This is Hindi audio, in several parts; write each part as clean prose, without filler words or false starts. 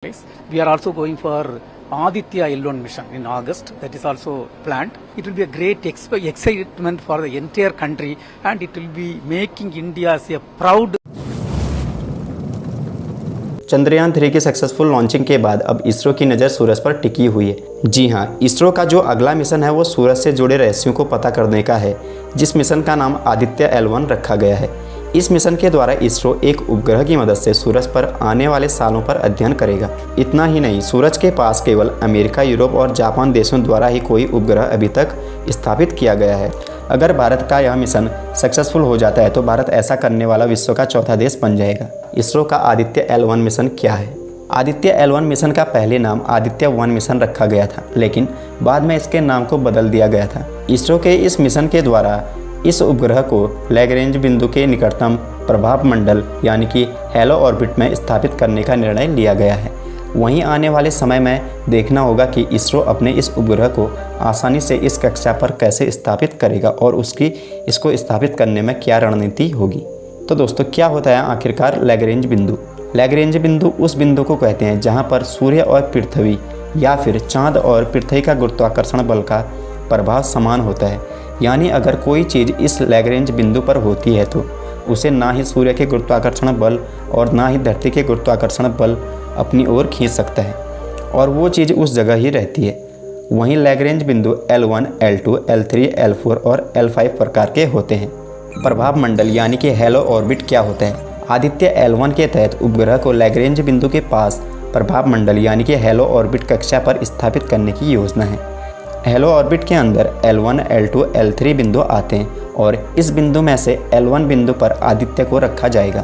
space. We are also going for Aditya L1 mission in August. That is also planned. It will be a great excitement for the entire country, and it will be making India as a proud. Chandrayaan 3 की सक्सेसफुल लॉन्चिंग के बाद अब इसरो की नज़र सूरज पर टिकी हुई है। जी हाँ, इसरो का जो अगला मिशन है वो सूरज से जुड़े रहस्यों को पता करने का है, जिस मिशन का नाम आदित्य L1 रखा गया है। इस मिशन के द्वारा इसरो एक उपग्रह की मदद से सूरज पर आने वाले सालों पर अध्ययन करेगा। इतना ही नहीं, सूरज के पास केवल अमेरिका, यूरोप और जापान देशों द्वारा ही कोई उपग्रह अभी तक स्थापित किया गया है। अगर भारत का यह मिशन सक्सेसफुल हो जाता है तो भारत ऐसा करने वाला विश्व का चौथा देश बन जाएगा। इसरो का आदित्य L1 मिशन क्या है? आदित्य L1 मिशन का पहले नाम आदित्य 1 मिशन रखा गया था, लेकिन बाद में इसके नाम को बदल दिया गया था। इसरो के इस मिशन के द्वारा इस उपग्रह को लैग्रेंज बिंदु के निकटतम प्रभाव मंडल यानी कि हेलो ऑर्बिट में स्थापित करने का निर्णय लिया गया है। वहीं आने वाले समय में देखना होगा कि इसरो अपने इस उपग्रह को आसानी से इस कक्षा पर कैसे स्थापित करेगा और इसको स्थापित करने में क्या रणनीति होगी। तो दोस्तों, क्या होता है आखिरकार लैग्रेंज बिंदु? लैग्रेंज बिंदु उस बिंदु को कहते हैं जहां पर सूर्य और पृथ्वी या फिर चांद और पृथ्वी का गुरुत्वाकर्षण बल का प्रभाव समान होता है। यानी अगर कोई चीज़ इस लैग्रेंज बिंदु पर होती है तो उसे ना ही सूर्य के गुरुत्वाकर्षण बल और ना ही धरती के गुरुत्वाकर्षण बल अपनी ओर खींच सकता है, और वो चीज़ उस जगह ही रहती है। वहीं लैग्रेंज बिंदु L1, L2, L3, L4 और L5 प्रकार के होते हैं। प्रभाव मंडल यानी कि हेलो ऑर्बिट क्या होता है? आदित्य L1 के तहत उपग्रह को लैग्रेंज बिंदु के पास प्रभाव मंडल यानी कि हेलो ऑर्बिट कक्षा पर स्थापित करने की योजना है। हेलो ऑर्बिट के अंदर L1, L2, L3 बिंदु आते हैं और इस बिंदु में से L1 बिंदु पर आदित्य को रखा जाएगा,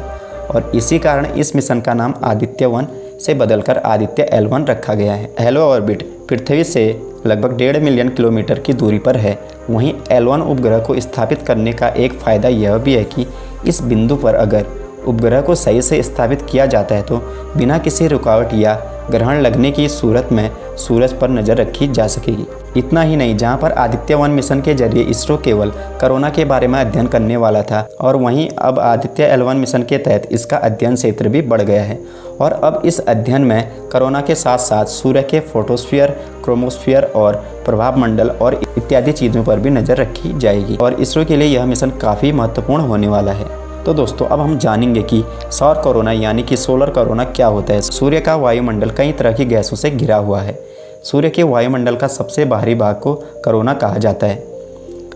और इसी कारण इस मिशन का नाम आदित्य 1 से बदलकर आदित्य L1 रखा गया है। हेलो ऑर्बिट पृथ्वी से लगभग 1.5 मिलियन किलोमीटर की दूरी पर है। वहीं L1 उपग्रह को स्थापित करने का एक फ़ायदा यह भी है कि इस बिंदु पर अगर उपग्रह को सही से स्थापित किया जाता है तो बिना किसी रुकावट या ग्रहण लगने की सूरत में सूरज पर नज़र रखी जा सकेगी। इतना ही नहीं, जहां पर आदित्य 1 मिशन के जरिए इसरो केवल कोरोना के बारे में अध्ययन करने वाला था, और वहीं अब आदित्य L1 मिशन के तहत इसका अध्ययन क्षेत्र भी बढ़ गया है, और अब इस अध्ययन में कोरोना के साथ साथ सूर्य के फोटोस्फीयर, क्रोमोस्फीयर और प्रभाव मंडल और इत्यादि चीज़ों पर भी नज़र रखी जाएगी, और इसरो के लिए यह मिशन काफ़ी महत्वपूर्ण होने वाला है। तो दोस्तों, अब हम जानेंगे कि सौर कोरोना यानी कि सोलर कोरोना क्या होता है। सूर्य का वायुमंडल कई तरह की गैसों से घिरा हुआ है। सूर्य के वायुमंडल का सबसे बाहरी भाग को कोरोना कहा जाता है।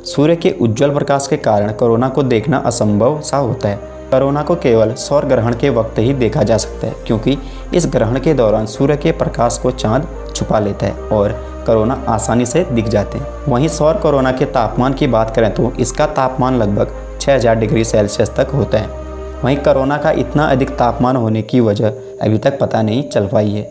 सूर्य के उज्ज्वल प्रकाश के कारण कोरोना को देखना असंभव सा होता है। कोरोना को केवल सौर ग्रहण के वक्त ही देखा जा सकता है, क्योंकि इस ग्रहण के दौरान सूर्य के प्रकाश को चांद छुपा लेता है और कोरोना आसानी से दिख जाते हैं। वहीं सौर कोरोना के तापमान की बात करें तो इसका तापमान लगभग 6000 डिग्री सेल्सियस तक होता है। वहीं कोरोना का इतना अधिक तापमान होने की वजह अभी तक पता नहीं चल पाई है,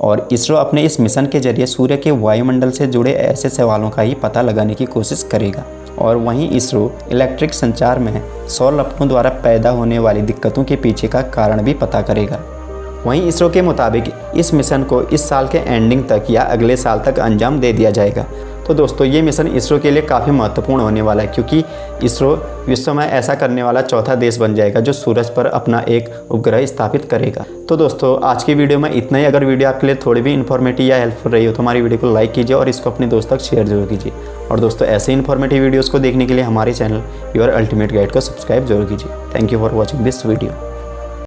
और इसरो अपने इस मिशन के जरिए सूर्य के वायुमंडल से जुड़े ऐसे सवालों का ही पता लगाने की कोशिश करेगा। और वहीं इसरो इलेक्ट्रिक संचार में सौर लपटों द्वारा पैदा होने वाली दिक्कतों के पीछे का कारण भी पता करेगा। वहीं इसरो के मुताबिक इस मिशन को इस साल के एंडिंग तक या अगले साल तक अंजाम दे दिया जाएगा। तो दोस्तों, ये मिशन इसरो के लिए काफ़ी महत्वपूर्ण होने वाला है, क्योंकि इसरो विश्व में ऐसा करने वाला चौथा देश बन जाएगा जो सूरज पर अपना एक उपग्रह स्थापित करेगा। तो दोस्तों, आज की वीडियो में इतना ही। अगर वीडियो आपके लिए थोड़ी भी इन्फॉर्मेटिव या हेल्पफुल रही हो तो हमारी वीडियो को लाइक कीजिए और इसको अपने दोस्त तक शेयर जरूर कीजिए। और दोस्तों, ऐसे इन्फॉर्मेटिव वीडियोज़ को देखने के लिए हमारे चैनल योर अल्टीमेट गाइड को सब्सक्राइब जरूर कीजिए। Thank you for watching this video.